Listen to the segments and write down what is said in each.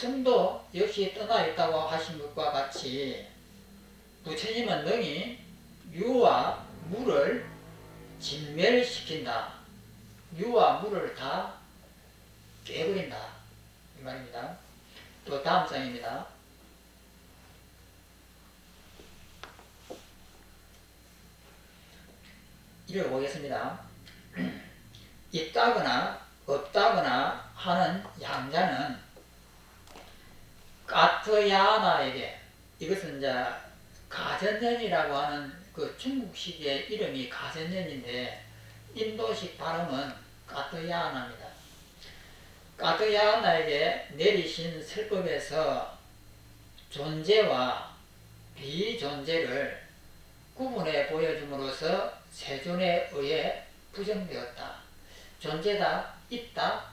목숨도 역시 떠나 있다고 하신 것과 같이 부처님은 능히 유와 무를 진멸시킨다. 유와 무를 다 깨버린다. 이 말입니다. 또 다음 장입니다. 읽어보겠습니다. 있다거나 없다거나 하는 양자는 까트야나에게, 이것은 이제 가전년이라고 하는 그 중국식의 이름이 가전년인데 인도식 발음은 까트야나입니다. 까트야나에게 내리신 설법에서 존재와 비존재를 구분해 보여줌으로써 세존에 의해 부정되었다. 존재다, 있다,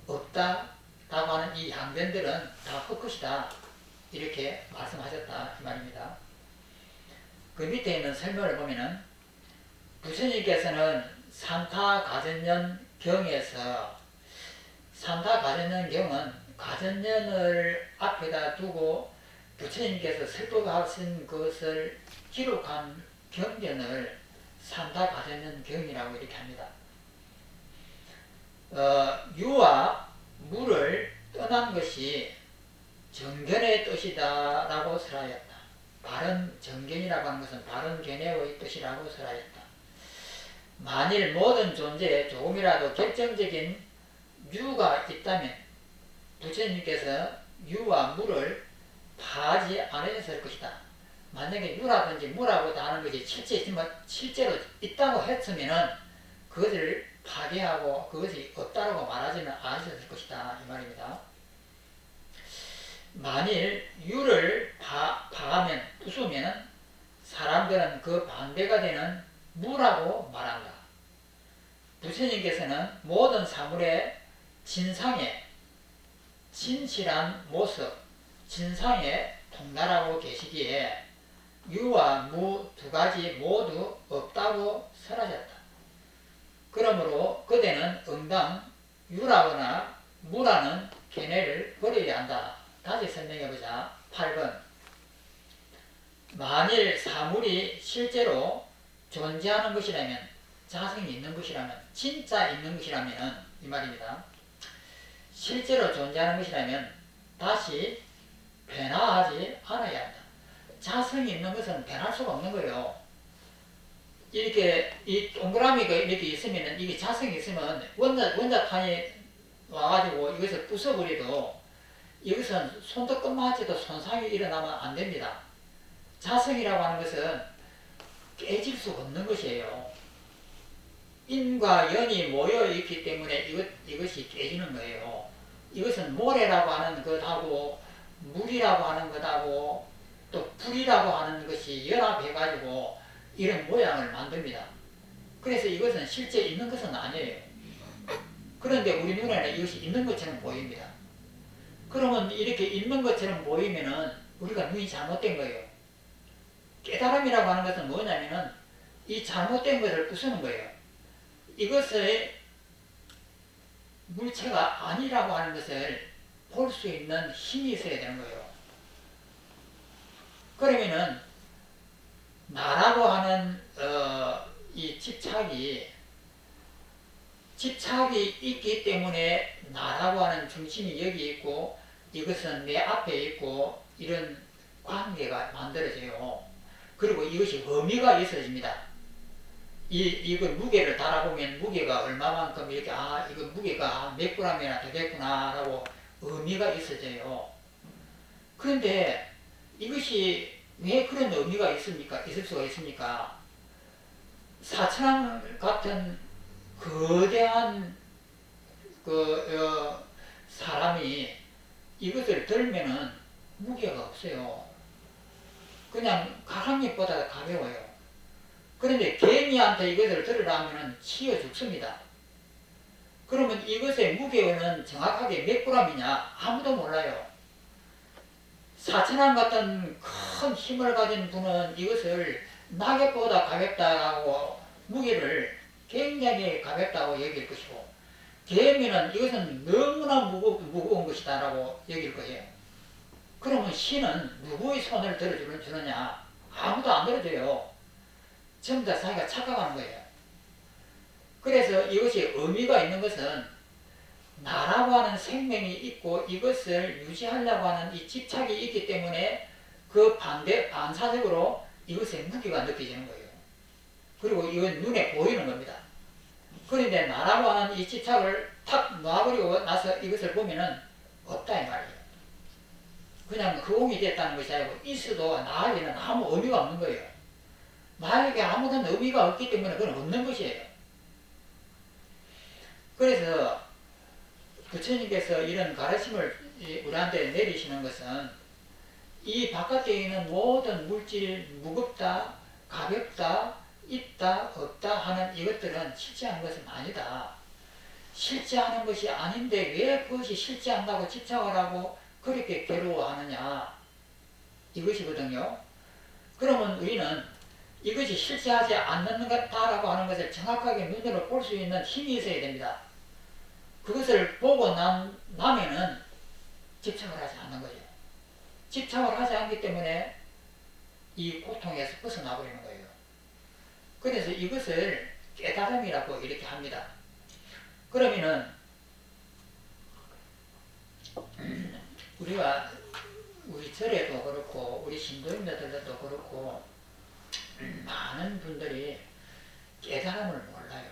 없다 라고 하는 이 양변들은 다 헛것이다. 이렇게 말씀하셨다. 이 말입니다. 그 밑에 있는 설명을 보면은 부처님께서는 산타가전년 경에서, 산타가전년 경은 가전년을 앞에다 두고 부처님께서 설법하신 것을 기록한 경전을 산타가전년 경이라고 이렇게 합니다. 유와 무를 떠난 것이 정견의 뜻이다 라고 설하였다. 바른 정견이라고 하는 것은 바른 견해의 뜻이라고 설하였다. 만일 모든 존재에 조금이라도 결정적인 유가 있다면 부처님께서 유와 무를 파하지 않으셨을 것이다. 만약에 유라든지 무라고 하는 것이 실제로 있다고 했으면은 그것을 파괴하고 그것이 없다라고 말하지는 않으셨을 것이다. 이 말입니다. 만일 유를 파하면, 부수면 사람들은 그 반대가 되는 무라고 말한다. 부처님께서는 모든 사물의 진상에, 진실한 모습, 진상에 통달하고 계시기에 유와 무 두 가지 모두 없다고 설하셨다. 그러므로 그대는 응당 유라거나 무라는 견해를 버려야 한다. 다시 설명해보자. 8번. 만일 사물이 실제로 존재하는 것이라면, 자성이 있는 것이라면, 진짜 있는 것이라면, 이 말입니다. 실제로 존재하는 것이라면 다시 변화하지 않아야 한다. 자성이 있는 것은 변할 수가 없는 거예요. 이렇게 이 동그라미가 이렇게 있으면, 이게 자성이 있으면 원자탄이 와가지고 이것을 부숴버려도 이것은 손톱끝만해도 손상이 일어나면 안 됩니다. 자성이라고 하는 것은 깨질 수 없는 것이에요. 인과 연이 모여 있기 때문에 이것이 깨지는 거예요. 이것은 모래라고 하는 것하고 물이라고 하는 것하고 또 불이라고 하는 것이 연합해가지고 이런 모양을 만듭니다. 그래서 이것은 실제 있는 것은 아니에요. 그런데 우리 눈에는 이것이 있는 것처럼 보입니다. 그러면 이렇게 있는 것처럼 보이면은 우리가 눈이 잘못된 거예요. 깨달음이라고 하는 것은 뭐냐면은 이 잘못된 것을 부수는 거예요. 이것의 물체가 아니라고 하는 것을 볼 수 있는 힘이 있어야 되는 거예요. 그러면은 나라고 하는 이 집착이 있기 때문에 나라고 하는 중심이 여기 있고 이것은 내 앞에 있고 이런 관계가 만들어져요. 그리고 이것이 의미가 있어집니다. 이거 무게를 달아보면 무게가 얼마만큼 이렇게 이거 무게가 몇 g이나 되겠구나 라고 의미가 있어져요. 그런데 이것이 왜 그런 의미가 있을 수가 있습니까? 사천왕 같은 거대한 사람이 이것을 들면은 무게가 없어요. 그냥 가랑잎보다 가벼워요. 그런데 개미한테 이것을 들으라면 치여 죽습니다. 그러면 이것의 무게는 정확하게 몇 g이냐? 아무도 몰라요. 사천왕 같은 큰 힘을 가진 분은 이것을 낙엽보다 가볍다고 무게를 굉장히 가볍다고 얘기할 것이고, 개미는 이것은 너무나 무거운 것이다 라고 여길 거예요. 그러면 신은 누구의 손을 들어주느냐? 아무도 안 들어줘요. 전부 다 자기가 착각하는 거예요. 그래서 이것이 의미가 있는 것은 나라고 하는 생명이 있고 이것을 유지하려고 하는 이 집착이 있기 때문에 그 반사적으로 이것의 무게가 느껴지는 거예요. 그리고 이건 눈에 보이는 겁니다. 그런데 나라고 하는 이 집착을 탁 놔버리고 나서 이것을 보면은 없다 이 말이에요. 그냥 허공이 됐다는 것이 아니고 있어도 나에게는 아무 의미가 없는 거예요. 나에게 아무런 의미가 없기 때문에 그건 없는 것이에요. 그래서 부처님께서 이런 가르침을 우리한테 내리시는 것은 이 바깥에 있는 모든 물질, 무겁다, 가볍다, 있다, 없다 하는 이것들은 실제하는 것은 아니다. 실제하는 것이 아닌데 왜 그것이 실제한다고 집착을 하고 그렇게 괴로워하느냐. 이것이거든요. 그러면 우리는 이것이 실제하지 않는 것다라고 하는 것을 정확하게 눈으로 볼 수 있는 힘이 있어야 됩니다. 그것을 보고 나면은 집착을 하지 않는 거예요. 집착을 하지 않기 때문에 이 고통에서 벗어나 버리는 거예요. 그래서 이것을 깨달음이라고 이렇게 합니다. 그러면은 우리가 우리 절에도 그렇고 우리 신도인들도 그렇고 많은 분들이 깨달음을 몰라요.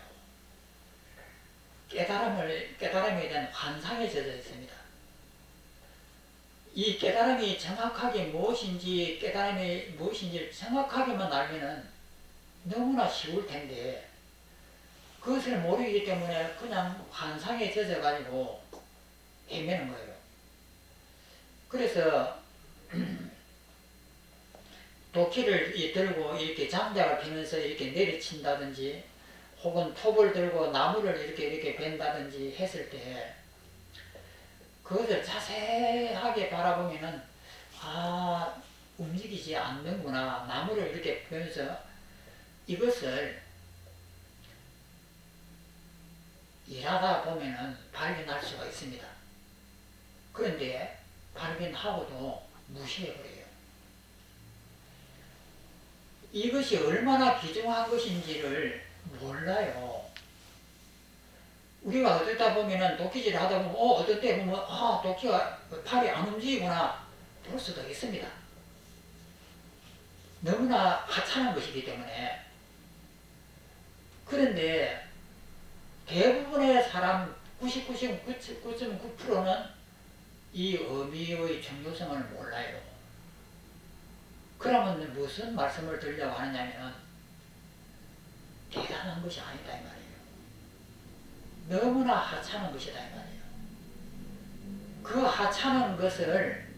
깨달음에 대한 환상에 젖어 있습니다. 이 깨달음이 정확하게 무엇인지 깨달음이 무엇인지 정확하게만 알면은 너무나 쉬울 텐데 그것을 모르기 때문에 그냥 환상에 젖어가지고 헤매는 거예요. 그래서 도끼를 들고 이렇게 장작을 피면서 이렇게 내리친다든지 혹은 톱을 들고 나무를 이렇게 벤다든지 했을 때 그것을 자세하게 바라보면은 아 움직이지 않는구나. 나무를 이렇게 보면서 이것을 일하다 보면은 발견할 수가 있습니다. 그런데 발견하고도 무시해버려요. 이것이 얼마나 귀중한 것인지를 몰라요. 우리가 어쩌다 보면은 도끼질을 하다 보면 어떤 때 보면 도끼가 팔이 안 움직이구나 볼 수도 있습니다. 너무나 하찮은 것이기 때문에. 그런데 대부분의 사람 99.9%는 이 의미의 중요성을 몰라요. 그러면 무슨 말씀을 드리려고 하느냐면 대단한 것이 아니다 이 말이에요. 너무나 하찮은 것이다 이 말이에요. 그 하찮은 것을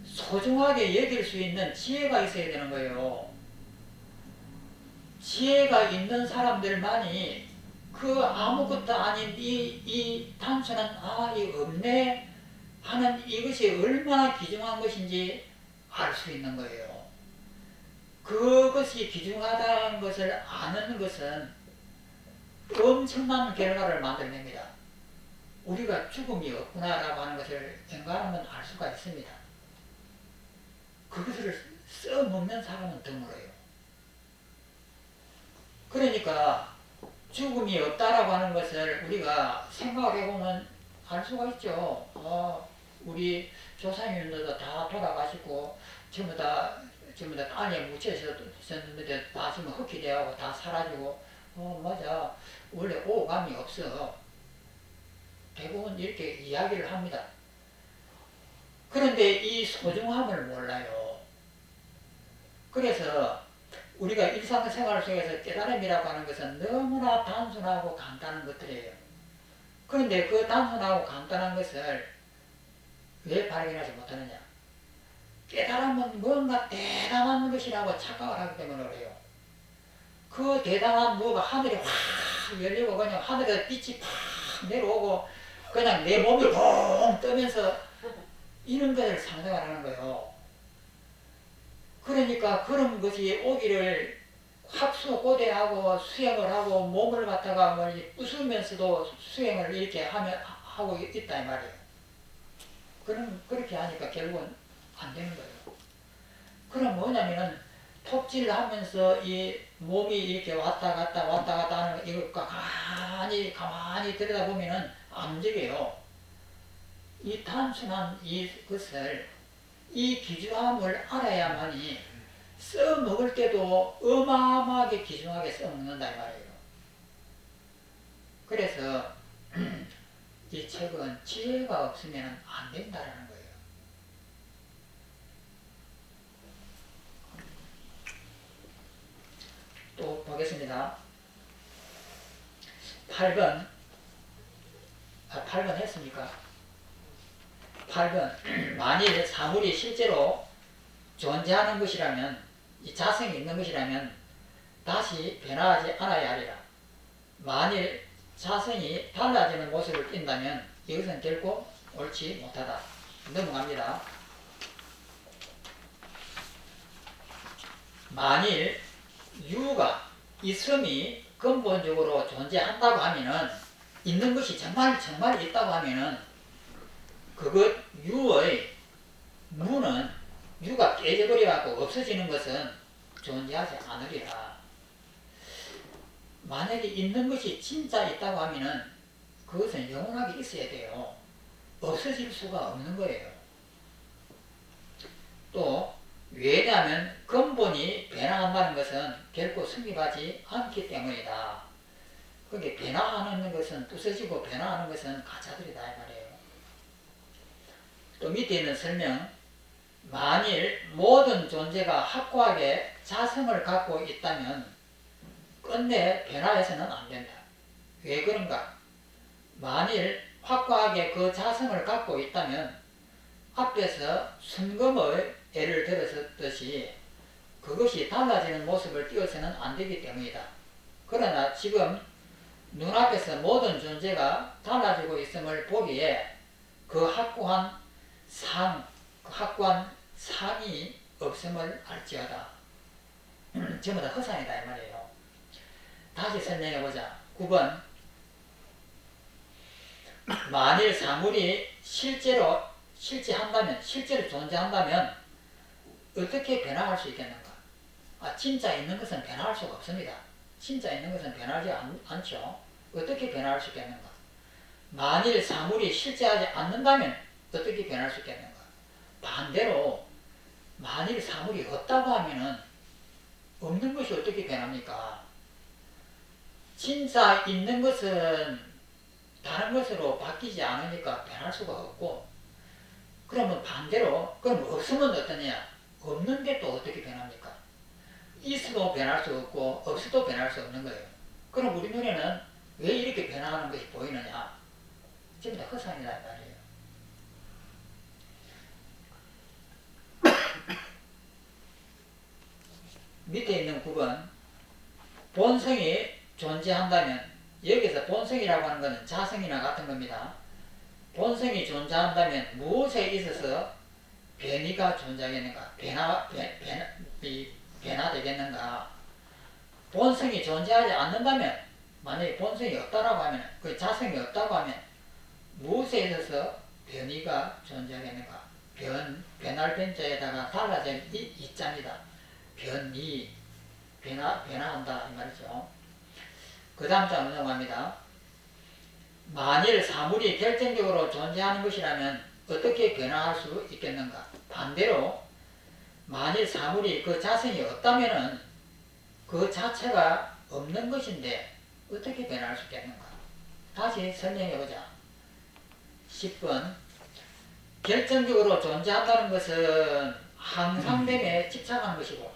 소중하게 여길 수 있는 지혜가 있어야 되는 거예요. 지혜가 있는 사람들만이 그 아무것도 아닌 이 단순한 이 없네 하는 이것이 얼마나 귀중한 것인지 알 수 있는 거예요. 그것이 귀중하다는 것을 아는 것은 엄청난 결과를 만들어냅니다. 우리가 죽음이 없구나라고 하는 것을 생각하면 알 수가 있습니다. 그것을 써먹는 사람은 드물어요. 그러니까 죽음이 없다라고 하는 것을 우리가 생각을 해보면 알 수가 있죠. 우리 조상님들도 다 돌아가시고 전부 다 땅에 묻혀있었는데 다 지금 흙이 되어가고 다 사라지고 맞아. 원래 오감이 없어. 대부분 이렇게 이야기를 합니다. 그런데 이 소중함을 몰라요. 그래서 우리가 일상생활 속에서 깨달음이라고 하는 것은 너무나 단순하고 간단한 것들이에요. 그런데 그 단순하고 간단한 것을 왜 발견하지 못하느냐? 깨달음은 뭔가 대단한 것이라고 착각을 하기 때문에 그래요. 그 대단한 뭐가 하늘이 확 열리고 그냥 하늘에 빛이 팍 내려오고 그냥 내 몸이 붕 뜨면서 이런 것을 상상을 하는 거예요. 그러니까 그런 것이 오기를 합수고대하고 수행을 하고 몸을 갖다가 부수면서도 수행을 이렇게 하고 있다 이 말이에요. 그렇게 하니까 결국은 안 되는 거예요. 그럼 뭐냐면은 톱질을 하면서 이 몸이 이렇게 왔다 갔다 하는 이걸 가만히 들여다보면은 안 움직여요. 이 단순한 이것을, 이 귀중함을 알아야만이 써먹을 때도 어마어마하게 귀중하게 써먹는다 이 말이에요. 그래서 이 책은 지혜가 없으면 안 된다라는 거예요. 또 보겠습니다. 8번 8번 했습니까? 8번 만일 사물이 실제로 존재하는 것이라면, 이 자성이 있는 것이라면 다시 변화하지 않아야 하리라. 만일 자성이 달라지는 모습을 띈다면 이것은 결코 옳지 못하다. 넘어갑니다. 만일 유가, 이 섬이 근본적으로 존재한다고 하면은, 있는 것이 정말 있다고 하면은, 그것 유의 무는, 유가 깨져버려갖고 없어지는 것은 존재하지 않으리라. 만약에 있는 것이 진짜 있다고 하면은 그것은 영원하게 있어야 돼요. 없어질 수가 없는 거예요. 또 왜냐하면 근본이 변화한다는 것은 결코 성립하지 않기 때문이다. 그게 변화하는 것은, 부서지고 변화하는 것은 가짜들이다 이 말이에요. 또 밑에 있는 설명, 만일 모든 존재가 확고하게 자성을 갖고 있다면 끝내 변화해서는 안 된다. 왜 그런가? 만일 확고하게 그 자성을 갖고 있다면 앞에서 순금의 예를 들었듯이 그것이 달라지는 모습을 띄어서는 안 되기 때문이다. 그러나 지금 눈앞에서 모든 존재가 달라지고 있음을 보기에 그 확고한 상이 없음을 알지어다. 전부 다 허상이다 이 말이에요. 다시 설명해보자. 9번 만일 사물이 실제로 존재한다면 어떻게 변화할 수 있겠는가? 진짜 있는 것은 변화할 수가 없습니다. 진짜 있는 것은 변하지 않죠. 어떻게 변화할 수 있겠는가? 만일 사물이 실제하지 않는다면 어떻게 변할 수 있겠는가? 반대로 만일 사물이 없다고 하면은 없는 것이 어떻게 변합니까? 진짜 있는 것은 다른 것으로 바뀌지 않으니까 변할 수가 없고, 그러면 반대로 그럼 없으면 어떠냐? 없는 게 또 어떻게 변합니까? 있어도 변할 수 없고 없어도 변할 수 없는 거예요. 그럼 우리 눈에는 왜 이렇게 변화하는 것이 보이느냐? 전부 다 허상이다 이 말이에요. 밑에 있는 9번 본성이 존재한다면, 여기서 본성이라고 하는 것은 자성이나 같은 겁니다. 본성이 존재한다면 무엇에 있어서 변이가 존재하겠는가? 변화되겠는가? 본성이 존재하지 않는다면, 만약에 본성이 없다라고 하면, 그 자성이 없다고 하면 무엇에 있어서 변이가 존재하겠는가? 변할 변자에다가 달라진 이자입니다. 변화한다 이 말이죠. 그 다음 장 넘어갑니다. 만일 사물이 결정적으로 존재하는 것이라면 어떻게 변화할 수 있겠는가? 반대로 만일 사물이 그 자성이 없다면은 그 자체가 없는 것인데 어떻게 변화할 수 있겠는가? 다시 설명해보자. 10번 결정적으로 존재한다는 것은 항상됨에 집착하는 것이고,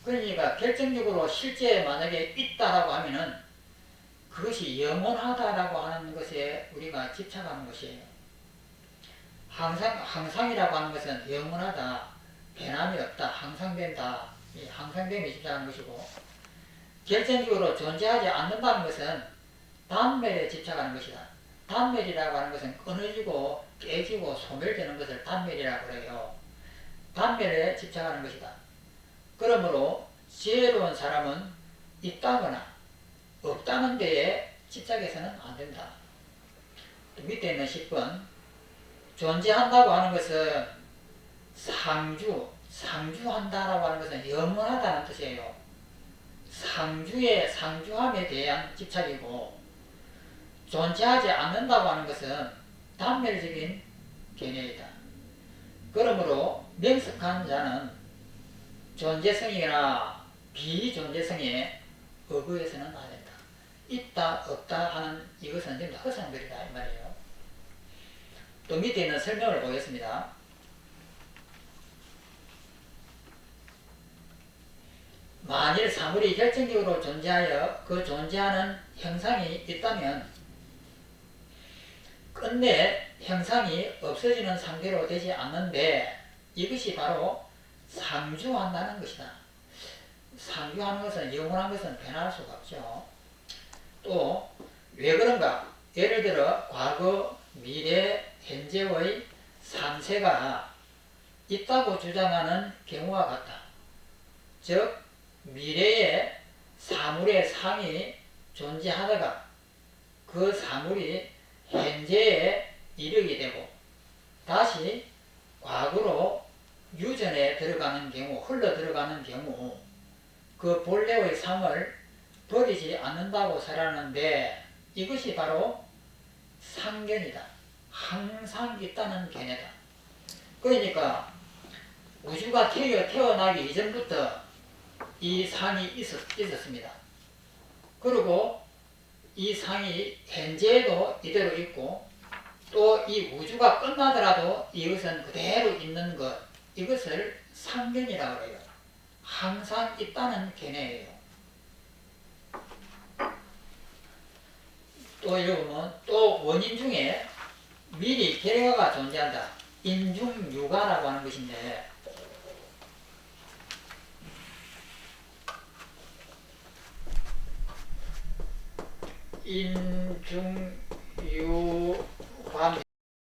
그러니까 결정적으로 실제 만약에 있다라고 하면은 그것이 영원하다라고 하는 것에 우리가 집착하는 것이에요. 항상이라고 하는 것은 영원하다, 변함이 없다, 항상된다, 이 항상됨에 집착하는 것이고, 결정적으로 존재하지 않는다는 것은 단멸에 집착하는 것이다. 단멸이라고 하는 것은 끊어지고 깨지고 소멸되는 것을 단멸이라고 그래요. 단멸에 집착하는 것이다. 그러므로 지혜로운 사람은 있다거나 없다는 데에 집착해서는 안 된다. 밑에 있는 10번 존재한다고 하는 것은 상주한다라고 하는 것은 영원하다는 뜻이에요. 상주함에 대한 집착이고, 존재하지 않는다고 하는 것은 단멸적인 개념이다. 그러므로 명석한 자는 존재성이나 비존재성에 어부해서는 안 된다. 있다 없다 하는 이것은 전부 허상들이다 이 말이에요. 또 밑에 있는 설명을 보겠습니다. 만일 사물이 결정적으로 존재하여 그 존재하는 형상이 있다면 끝내 형상이 없어지는 상태로 되지 않는데 이것이 바로 상주한다는 것이다. 상주하는 것은 영원한 것은 변할 수가 없죠. 또 왜 그런가? 예를 들어 과거, 미래, 현재의 상세가 있다고 주장하는 경우와 같다. 즉 미래에 사물의 상이 존재하다가 그 사물이 현재에 이르게 되고 다시 과거로 유전에 들어가는 경우, 흘러 들어가는 경우 그 본래의 상을 버리지 않는다고 살았는데 이것이 바로 상견이다. 항상 있다는 견해다. 그러니까 우주가 태어나기 이전부터 이 상이 있었습니다. 그리고 이 상이 현재에도 이대로 있고 또 이 우주가 끝나더라도 이것은 그대로 있는 것, 이것을 상견이라고 해요. 항상 있다는 견해예요. 또 이러면 또 원인 중에 미리 결과가 존재한다. 인중유가라고 하는 것인데 인중유가